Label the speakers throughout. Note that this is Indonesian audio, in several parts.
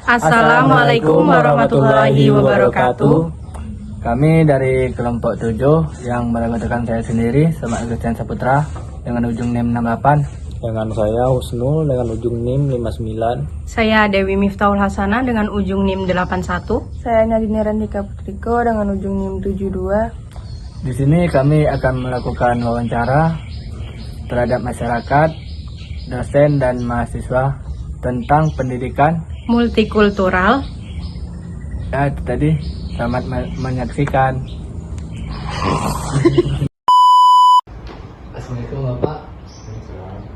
Speaker 1: Assalamualaikum warahmatullahi wabarakatuh.
Speaker 2: Kami dari kelompok 7 yang beranggotakan saya sendiri, Semak Christian Saputra dengan ujung NIM 68.
Speaker 3: Dengan saya Husnul dengan ujung NIM 59.
Speaker 1: Saya Dewi Miftahul Hasanah dengan ujung NIM 81.
Speaker 4: Saya Nadine Randika Putriko dengan ujung NIM 72.
Speaker 2: Di sini kami akan melakukan wawancara terhadap masyarakat, dosen dan mahasiswa tentang pendidikan
Speaker 1: multikultural.
Speaker 2: Ya, itu tadi. Selamat menyaksikan. Assalamualaikum Bapak.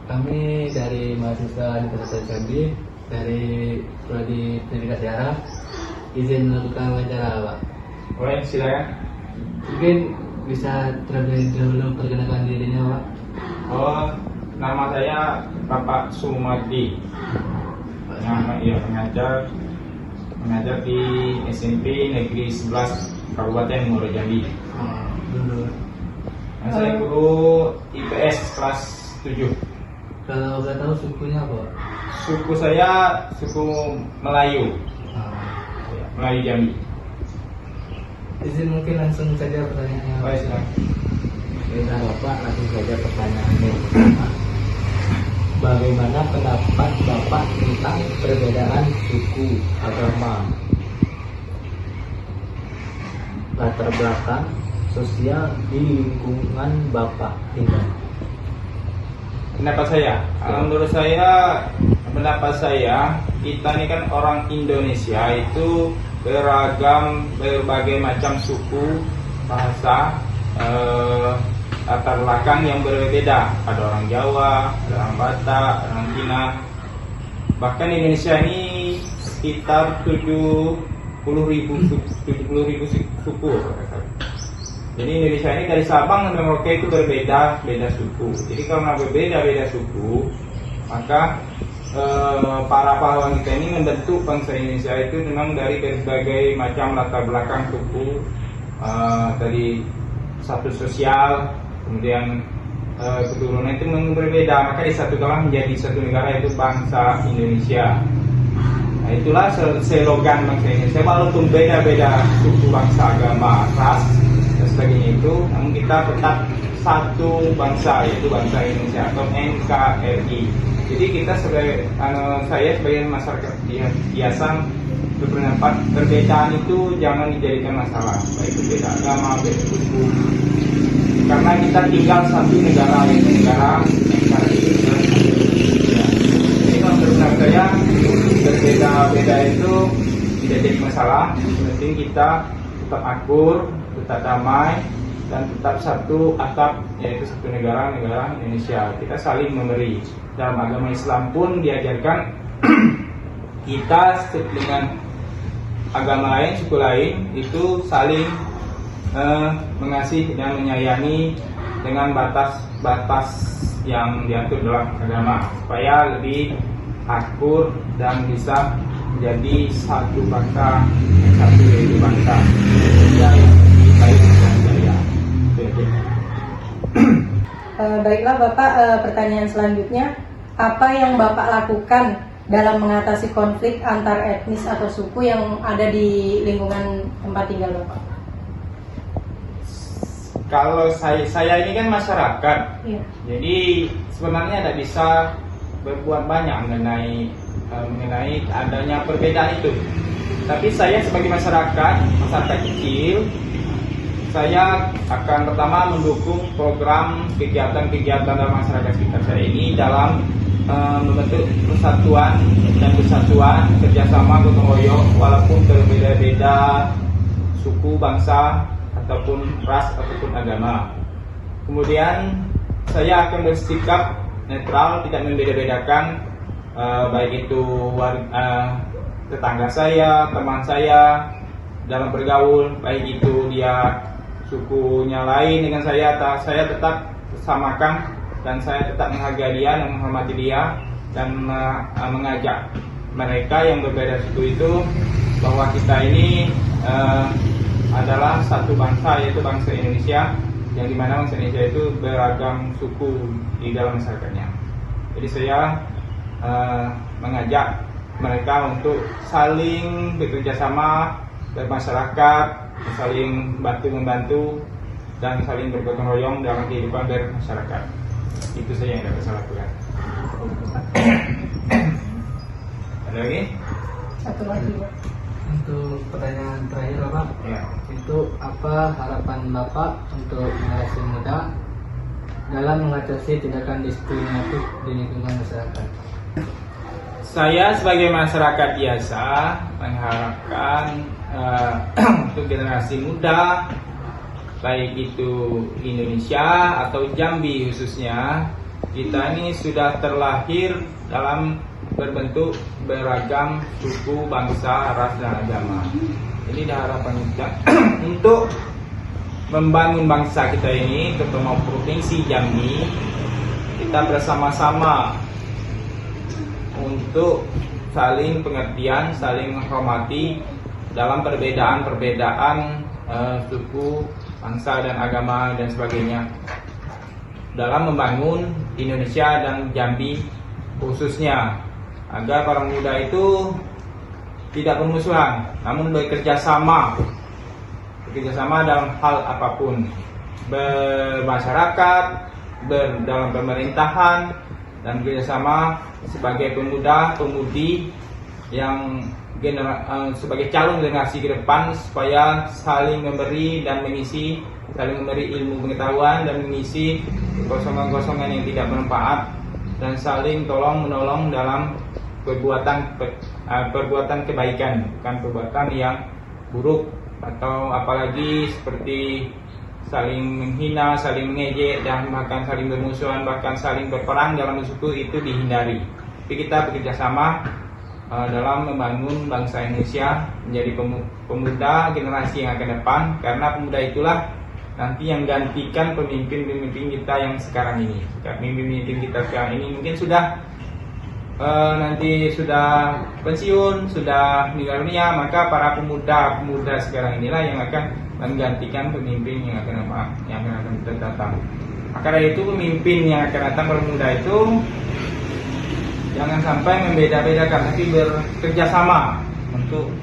Speaker 2: Kami dari mahasiswa Universitas Jambi dari Prodi Pendidikan Sejarah izin melakukan wawancara, Pak.
Speaker 3: Boleh, silakan.
Speaker 2: Mungkin bisa terlebih dahulu perkenalkan dirinya, Pak.
Speaker 3: Oh, nama saya Bapak Sumardi. Mengajar di SMP Negeri 11 Kabupaten Muaro Jambi.
Speaker 2: Dulu.
Speaker 3: Saya guru IPS kelas 7.
Speaker 2: Kalau boleh tahu sukunya apa?
Speaker 3: Suku saya suku Melayu. Melayu Jambi.
Speaker 2: Izin mungkin langsung saja pertanyaannya.
Speaker 3: Baik, silakan.
Speaker 2: Kita Bapak langsung saja pertanyaannya pertama. Bagaimana pendapat Bapak tentang perbedaan suku, agama, latar belakang sosial di lingkungan Bapak tinggal?
Speaker 3: Menurut saya kita ini kan orang Indonesia itu beragam, berbagai macam suku, bahasa, latar belakang yang berbeda. Ada orang Jawa, ada orang Batak, orang Cina. Bahkan Indonesia ini sekitar 70.000 suku. Jadi Indonesia ini dari Sabang sampai Merauke itu berbeda suku. Jadi karena berbeda suku, maka para pahlawan kita ini membentuk bangsa Indonesia itu memang dari berbagai macam latar belakang suku, dari status sosial, kemudian keturunan itu memang berbeda. Maka disatukanlah menjadi satu negara, yaitu bangsa Indonesia. Nah, itulah slogan bangsa Indonesia. Walaupun beda-beda suku, bangsa, agama, ras dan sebagainya itu, namun kita tetap satu bangsa, yaitu bangsa Indonesia atau NKRI. Jadi kita saya sebagai masyarakat biasa berpendapat perbedaan itu jangan dijadikan masalah, baik itu beda agama, beda suku, karena kita tinggal satu negara, yaitu negara NKRI. Jadi kalau menurut saya berbeda itu tidak jadi masalah. Yang penting kita tetap akur, tetap damai, dan tetap satu atap, yaitu satu negara Indonesia. Kita saling memberi. Dalam agama Islam pun diajarkan kita dengan agama lain, suku lain itu saling mengasihi dan menyayangi dengan batas-batas yang diatur dalam agama, supaya lebih akur dan bisa menjadi satu bangsa, satu yaitu bangsa Indonesia yang lebih baik dan jaya.
Speaker 1: Baiklah Bapak, pertanyaan selanjutnya, apa yang Bapak lakukan dalam mengatasi konflik antar etnis atau suku yang ada di lingkungan tempat tinggal Bapak?
Speaker 3: Kalau saya ini kan masyarakat,
Speaker 1: Iya.
Speaker 3: jadi sebenarnya tidak bisa berbuat banyak mengenai adanya perbedaan itu. Tapi saya sebagai masyarakat kecil, saya akan pertama mendukung program kegiatan dalam masyarakat sekitar saya ini dalam membentuk persatuan dan kesatuan, kerjasama gotong royong walaupun berbeda-beda suku, bangsa, ataupun ras ataupun agama. Kemudian saya akan bersikap netral, tidak membeda-bedakan baik itu tetangga saya, teman saya dalam bergaul, baik itu dia sukunya lain dengan saya tetap samakan, dan saya tetap menghargai dia dan menghormati dia, dan mengajak mereka yang berbeda suku itu bahwa kita ini adalah satu bangsa, yaitu bangsa Indonesia, yang dimana bangsa Indonesia itu beragam suku di dalam masyarakatnya. Jadi saya mengajak mereka untuk saling bekerja sama bermasyarakat, saling bantu-membantu dan saling bergotong royong dalam kehidupan bermasyarakat. Itu saja yang dapat saya lakukan. Ada lagi?
Speaker 1: Satu lagi, Pak.
Speaker 2: Untuk pertanyaan terakhir Bapak,
Speaker 3: Ya.
Speaker 2: itu apa harapan Bapak untuk generasi muda dalam mengatasi tindakan diskriminatif di lingkungan masyarakat?
Speaker 3: Saya sebagai masyarakat biasa mengharapkan untuk generasi muda, baik itu Indonesia atau Jambi khususnya, kita ini sudah terlahir dalam berbentuk beragam suku, bangsa, ras, dan agama. Ini harapan kita untuk membangun bangsa kita ini, terutama provinsi Jambi, kita bersama-sama untuk saling pengertian, saling menghormati dalam perbedaan-perbedaan suku, bangsa, dan agama dan sebagainya, dalam membangun Indonesia dan Jambi khususnya, agar orang muda itu tidak bermusuhan, namun bekerja sama dalam hal apapun, bermasyarakat, dalam pemerintahan, dan bekerjasama sebagai pemuda-pemudi yang sebagai calon generasi ke depan, supaya saling memberi dan mengisi, saling memberi ilmu pengetahuan dan mengisi kosongan-kosongan yang tidak bermanfaat, dan saling tolong menolong dalam perbuatan kebaikan, bukan perbuatan yang buruk, atau apalagi seperti saling menghina, saling mengejek, dan bahkan saling bermusuhan, bahkan saling berperang dalam suku, itu dihindari. Tapi kita bekerja sama dalam membangun bangsa Indonesia menjadi pemuda generasi yang akan depan, karena pemuda itulah nanti yang gantikan pemimpin-pemimpin kita yang sekarang ini. Pemimpin kita sekarang ini mungkin sudah nanti sudah pensiun, sudah meninggal dunia, maka para pemuda sekarang inilah yang akan menggantikan pemimpin yang akan datang. Maka dari itu pemimpin yang akan datang, para pemuda itu jangan sampai membeda-bedakan, tapi bekerja sama untuk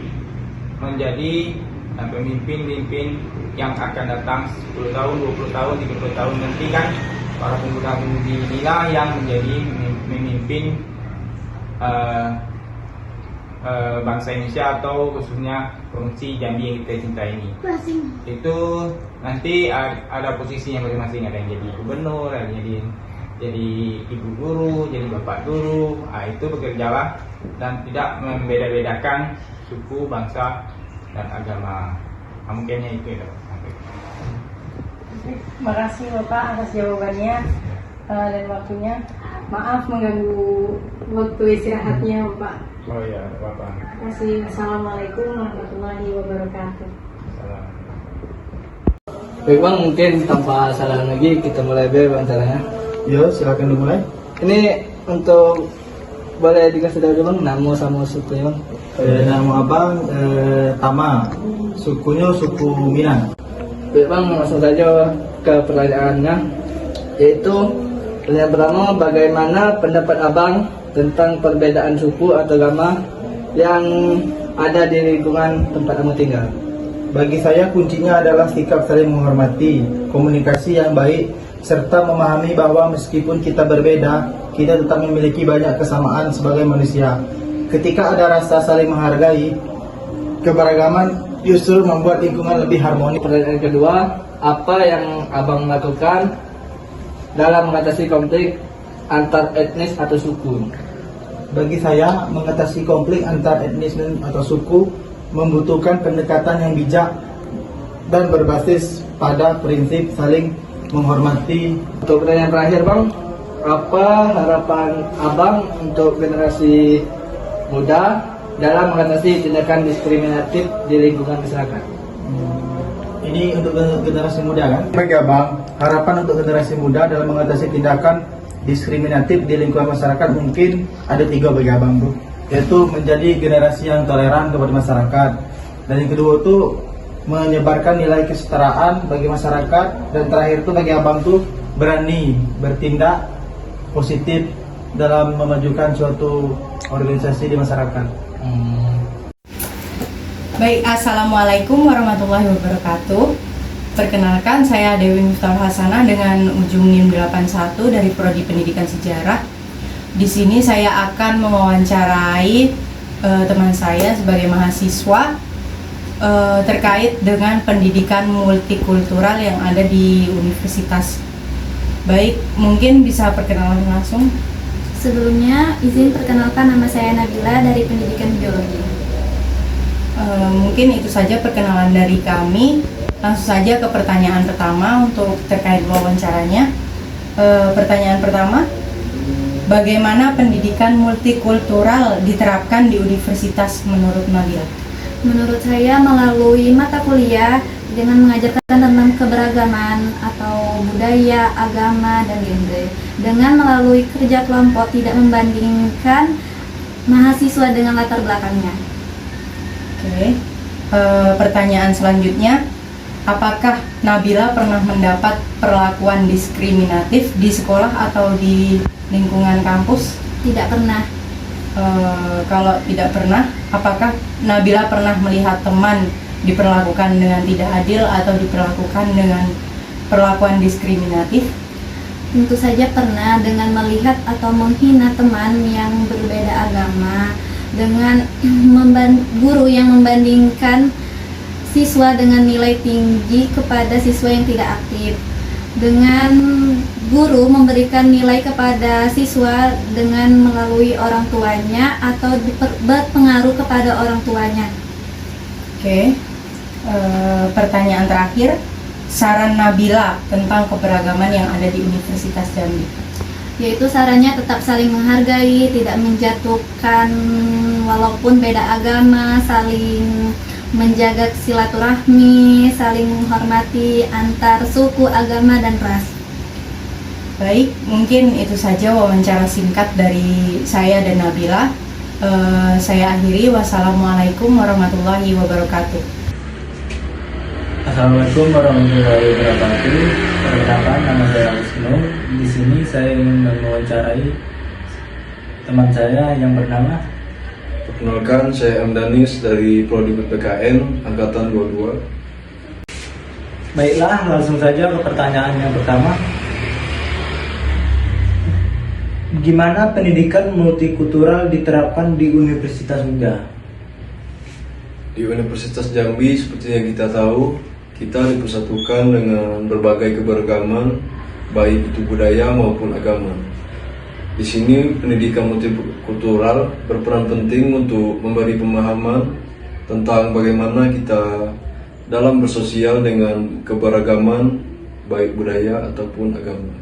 Speaker 3: menjadi pemimpin-pemimpin yang akan datang 10 tahun, 20 tahun, 30 tahun nanti kan. Para pemuda-pemudi inilah yang menjadi memimpin bangsa Indonesia, atau khususnya provinsi Jambi yang kita cintai ini. Itu nanti ada posisinya masing-masing, ada yang jadi gubernur, ada yang jadi ibu guru, jadi bapak guru. Itu bekerjalah dan tidak membeda-bedakan suku, bangsa, dan agama. Mungkinnya itu ya.
Speaker 1: Terima kasih Bapak atas jawabannya dan waktunya. Maaf mengganggu waktu istirahatnya Bapak.
Speaker 3: Oh iya, Bapak.
Speaker 1: Terima kasih. Assalamualaikum warahmatullahi wabarakatuh.
Speaker 3: Salam.
Speaker 2: Baik Bang, mungkin tanpa salah lagi kita mulai wawancaranya.
Speaker 5: Yo, silakan dimulai.
Speaker 2: Ini untuk boleh dikasih tahu dulu Bang, nama sama sukunya Bang?
Speaker 5: Nama abang Tama, sukunya suku Minang.
Speaker 2: Baik Bang, langsung saja ke pertanyaannya, yaitu yang pertama, bagaimana pendapat Abang tentang perbedaan suku atau agama yang ada di lingkungan tempat Abang tinggal?
Speaker 5: Bagi saya kuncinya adalah sikap saling menghormati, komunikasi yang baik, serta memahami bahwa meskipun kita berbeda, kita tetap memiliki banyak kesamaan sebagai manusia. Ketika ada rasa saling menghargai, keberagaman justru membuat lingkungan lebih harmonis.
Speaker 2: Pertanyaan kedua, apa yang Abang lakukan dalam mengatasi konflik antar etnis atau suku?
Speaker 5: Bagi saya, mengatasi konflik antar etnis atau suku membutuhkan pendekatan yang bijak dan berbasis pada prinsip saling menghormati.
Speaker 2: Untuk pertanyaan terakhir Bang, apa harapan Abang untuk generasi muda dalam mengatasi tindakan diskriminatif di lingkungan masyarakat?
Speaker 5: Ini untuk generasi muda kan? Bagi abang, harapan untuk generasi muda dalam mengatasi tindakan diskriminatif di lingkungan masyarakat mungkin ada 3 bagi abang tuh, yaitu menjadi generasi yang toleran kepada masyarakat, dan yang kedua tuh menyebarkan nilai kesetaraan bagi masyarakat, dan terakhir tuh bagi abang tuh berani bertindak positif dalam memajukan suatu organisasi di masyarakat.
Speaker 1: Baik, Assalamualaikum warahmatullahi wabarakatuh. Perkenalkan, saya Dewi Miftahul Hasanah dengan ujung NIM 81 dari Prodi Pendidikan Sejarah. Di sini saya akan mewawancarai teman saya sebagai mahasiswa terkait dengan pendidikan multikultural yang ada di universitas. Baik, mungkin bisa perkenalan langsung.
Speaker 6: Sebelumnya, izin perkenalkan, nama saya Nabila dari Pendidikan Biologi.
Speaker 1: Mungkin itu saja perkenalan dari kami. Langsung saja ke pertanyaan pertama untuk terkait wawancaranya. Pertanyaan pertama, bagaimana pendidikan multikultural diterapkan di universitas menurut Nabila?
Speaker 6: Menurut saya, melalui mata kuliah dengan mengajarkan tentang keberagaman atau budaya, agama, dan genre. Dengan melalui kerja kelompok, tidak membandingkan mahasiswa dengan latar belakangnya.
Speaker 1: Oke. Pertanyaan selanjutnya, apakah Nabila pernah mendapat perlakuan diskriminatif di sekolah atau di lingkungan kampus?
Speaker 6: Tidak pernah.
Speaker 1: Kalau tidak pernah, apakah Nabila pernah melihat teman diperlakukan dengan tidak adil atau diperlakukan dengan perlakuan diskriminatif?
Speaker 6: Tentu saja pernah, dengan melihat atau menghina teman yang berbeda agama, dengan guru yang membandingkan siswa dengan nilai tinggi kepada siswa yang tidak aktif, dengan guru memberikan nilai kepada siswa dengan melalui orang tuanya atau berpengaruh kepada orang tuanya.
Speaker 1: Oke. Pertanyaan terakhir, saran Nabila tentang keberagaman yang ada di Universitas Jambi.
Speaker 6: Yaitu sarannya tetap saling menghargai, tidak menjatuhkan walaupun beda agama, saling menjaga silaturahmi, saling menghormati antar suku, agama, dan ras.
Speaker 1: Baik, mungkin itu saja wawancara singkat dari saya dan Nabila. Saya akhiri. Wassalamualaikum warahmatullahi wabarakatuh.
Speaker 2: Assalamualaikum warahmatullahi wabarakatuh. Perkenalkan, nama saya Wisnu. Di sini saya ingin mewawancarai teman saya yang bernama.
Speaker 7: Perkenalkan, saya M. Danis dari Prodi PPKN Angkatan 22.
Speaker 2: Baiklah, langsung saja ke pertanyaan yang pertama. Gimana pendidikan multikultural diterapkan di Universitas Muda?
Speaker 7: Di Universitas Jambi, seperti yang kita tahu, kita dipersatukan dengan berbagai keberagaman, baik itu budaya maupun agama. Di sini pendidikan multikultural berperan penting untuk memberi pemahaman tentang bagaimana kita dalam bersosial dengan keberagaman, baik budaya ataupun agama.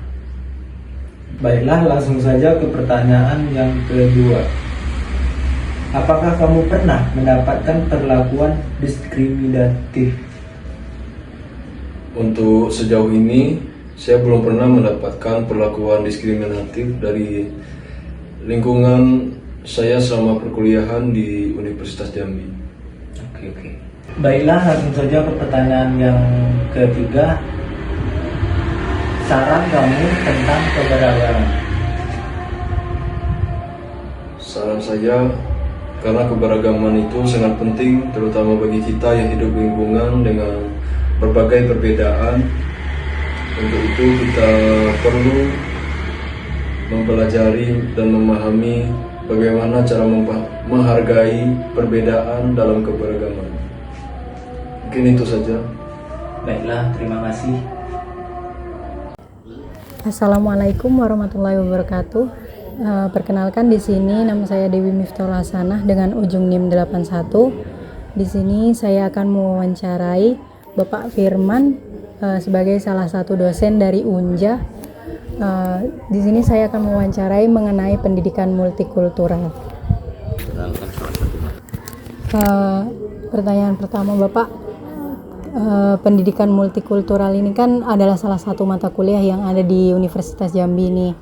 Speaker 2: Baiklah, langsung saja ke pertanyaan yang kedua. Apakah kamu pernah mendapatkan perlakuan diskriminatif?
Speaker 7: Untuk sejauh ini, saya belum pernah mendapatkan perlakuan diskriminatif dari lingkungan saya selama perkuliahan di Universitas Jambi.
Speaker 2: Oke. Baiklah, langsung saja ke pertanyaan yang ketiga. Saran kamu tentang keberagaman?
Speaker 7: Saran saya, karena keberagaman itu sangat penting, terutama bagi kita yang hidup di lingkungan dengan berbagai perbedaan. Untuk itu kita perlu mempelajari dan memahami bagaimana cara menghargai perbedaan dalam keberagaman. Mungkin itu saja.
Speaker 2: Baiklah, terima kasih.
Speaker 1: Assalamualaikum warahmatullahi wabarakatuh. Perkenalkan, di sini nama saya Dewi Miftahul Hasanah dengan ujung NIM 81. Di sini saya akan mewawancarai Bapak Firman sebagai salah satu dosen dari UNJA. Di sini saya akan mewawancarai mengenai pendidikan multikultural. Pertanyaan pertama, Bapak, pendidikan multikultural ini kan adalah salah satu mata kuliah yang ada di Universitas Jambi ini.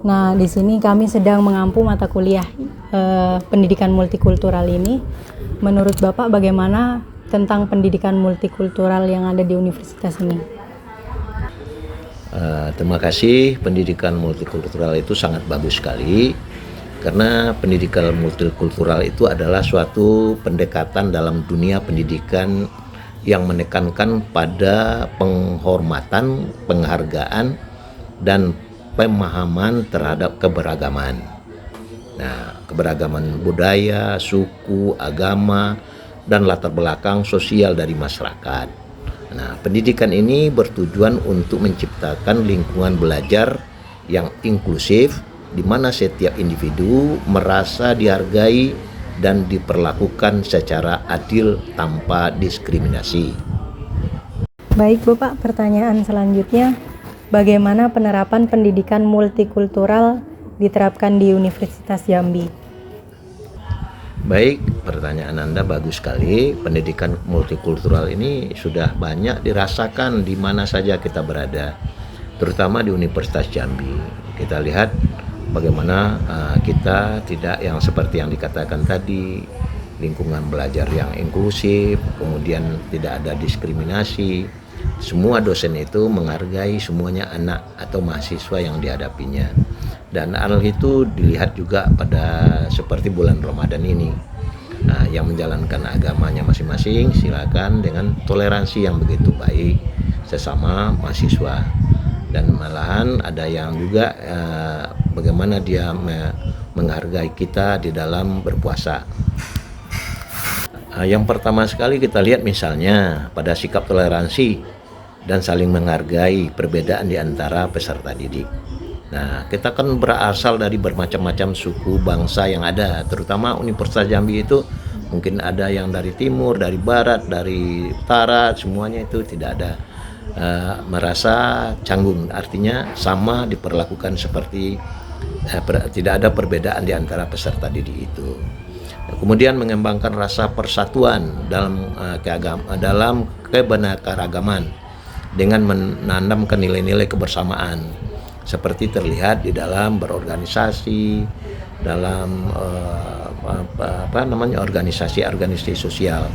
Speaker 1: Nah, di sini kami sedang mengampu mata kuliah pendidikan multikultural ini. Menurut Bapak, bagaimana tentang pendidikan multikultural yang ada di universitas ini?
Speaker 8: Terima kasih. Pendidikan multikultural itu sangat bagus sekali, karena pendidikan multikultural itu adalah suatu pendekatan dalam dunia pendidikan yang menekankan pada penghormatan, penghargaan, dan pemahaman terhadap keberagaman. Nah, keberagaman budaya, suku, agama, dan latar belakang sosial dari masyarakat. Nah, pendidikan ini bertujuan untuk menciptakan lingkungan belajar yang inklusif, di mana setiap individu merasa dihargai dan diperlakukan secara adil tanpa diskriminasi.
Speaker 1: Baik Bapak, pertanyaan selanjutnya, bagaimana penerapan pendidikan multikultural diterapkan di Universitas Jambi?
Speaker 8: Baik, pertanyaan Anda bagus sekali. Pendidikan multikultural ini sudah banyak dirasakan di mana saja kita berada, terutama di Universitas Jambi. Kita lihat bagaimana kita tidak yang seperti yang dikatakan tadi, lingkungan belajar yang inklusif, kemudian tidak ada diskriminasi. Semua dosen itu menghargai semuanya anak atau mahasiswa yang dihadapinya. Dan hal itu dilihat juga pada seperti bulan Ramadan ini. Nah, yang menjalankan agamanya masing-masing silakan dengan toleransi yang begitu baik sesama mahasiswa. Dan malahan ada yang juga bagaimana dia menghargai kita di dalam berpuasa. Yang pertama sekali kita lihat misalnya pada sikap toleransi dan saling menghargai perbedaan di antara peserta didik. Nah, kita kan berasal dari bermacam-macam suku bangsa yang ada, terutama Universitas Jambi itu mungkin ada yang dari timur, dari barat, dari utara, semuanya itu tidak ada merasa canggung, artinya sama diperlakukan seperti tidak ada perbedaan di antara peserta didik itu. Kemudian mengembangkan rasa persatuan dalam kebenekaragaman dengan menanamkan nilai-nilai kebersamaan seperti terlihat di dalam berorganisasi, dalam organisasi sosial,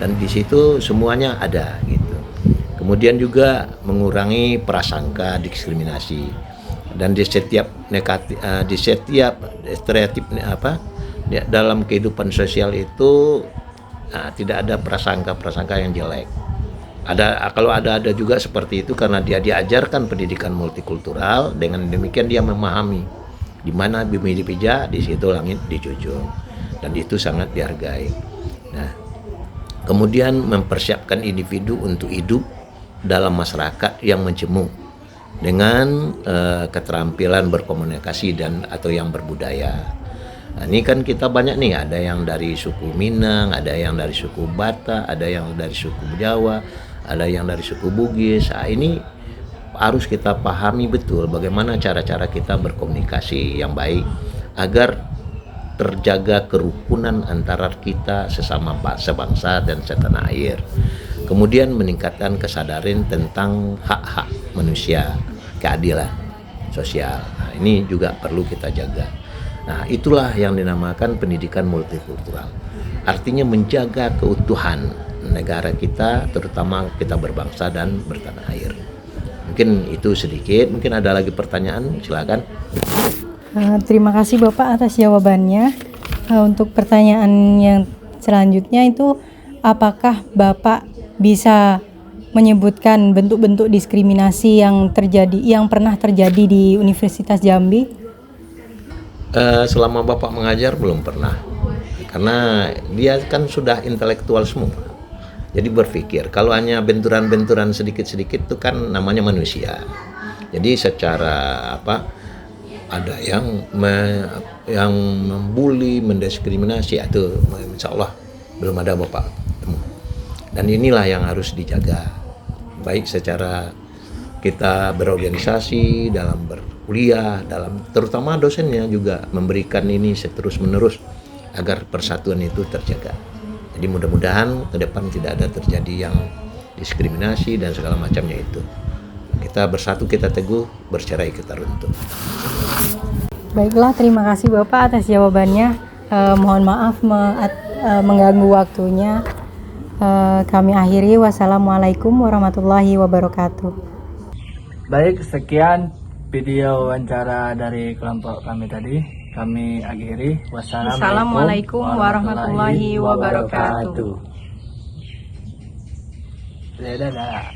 Speaker 8: dan di situ semuanya ada gitu. Kemudian juga mengurangi prasangka diskriminasi, dan di setiap stereotip dalam kehidupan sosial itu tidak ada prasangka yang jelek. Kalau ada juga seperti itu karena dia diajarkan pendidikan multikultural, dengan demikian dia memahami di mana bumi dipijak, di situ langit dijunjung, dan itu sangat dihargai. Nah, kemudian mempersiapkan individu untuk hidup dalam masyarakat yang mencemuk dengan keterampilan berkomunikasi atau yang berbudaya. Nah, ini kan kita banyak nih, ada yang dari suku Minang, ada yang dari suku Batak, ada yang dari suku Jawa, ada yang dari suku Bugis. Nah, ini harus kita pahami betul bagaimana cara-cara kita berkomunikasi yang baik agar terjaga kerukunan antara kita sesama sebangsa dan setanah air. Kemudian meningkatkan kesadaran tentang hak-hak manusia, keadilan sosial. Nah, ini juga perlu kita jaga. Nah, itulah yang dinamakan pendidikan multikultural. Artinya menjaga keutuhan negara kita, terutama kita berbangsa dan bertanah air. Mungkin itu sedikit, mungkin ada lagi pertanyaan, silakan.
Speaker 1: Terima kasih Bapak atas jawabannya. Untuk pertanyaan yang selanjutnya itu, apakah Bapak bisa menyebutkan bentuk-bentuk diskriminasi yang pernah terjadi di Universitas Jambi?
Speaker 8: Selama Bapak mengajar belum pernah, karena dia kan sudah intelektual semua. Jadi berpikir kalau hanya benturan-benturan sedikit-sedikit itu kan namanya manusia. Jadi secara ada yang membuli, mendiskriminasi, itu insya Allah belum ada Bapak temu. Dan inilah yang harus dijaga, baik secara kita berorganisasi, dalam berkuliah, terutama dosennya juga memberikan ini terus menerus agar persatuan itu terjaga. Jadi mudah-mudahan ke depan tidak ada terjadi yang diskriminasi dan segala macamnya itu. Kita bersatu, kita teguh, bercerai kita runtuh.
Speaker 1: Baiklah, terima kasih Bapak atas jawabannya. Mohon maaf mengganggu waktunya. Kami akhiri. Wassalamualaikum warahmatullahi wabarakatuh.
Speaker 2: Baik, sekian video wawancara dari kelompok kami tadi. Kami akhiri.
Speaker 4: Wassalamualaikum warahmatullahi wabarakatuh.
Speaker 2: Dadah.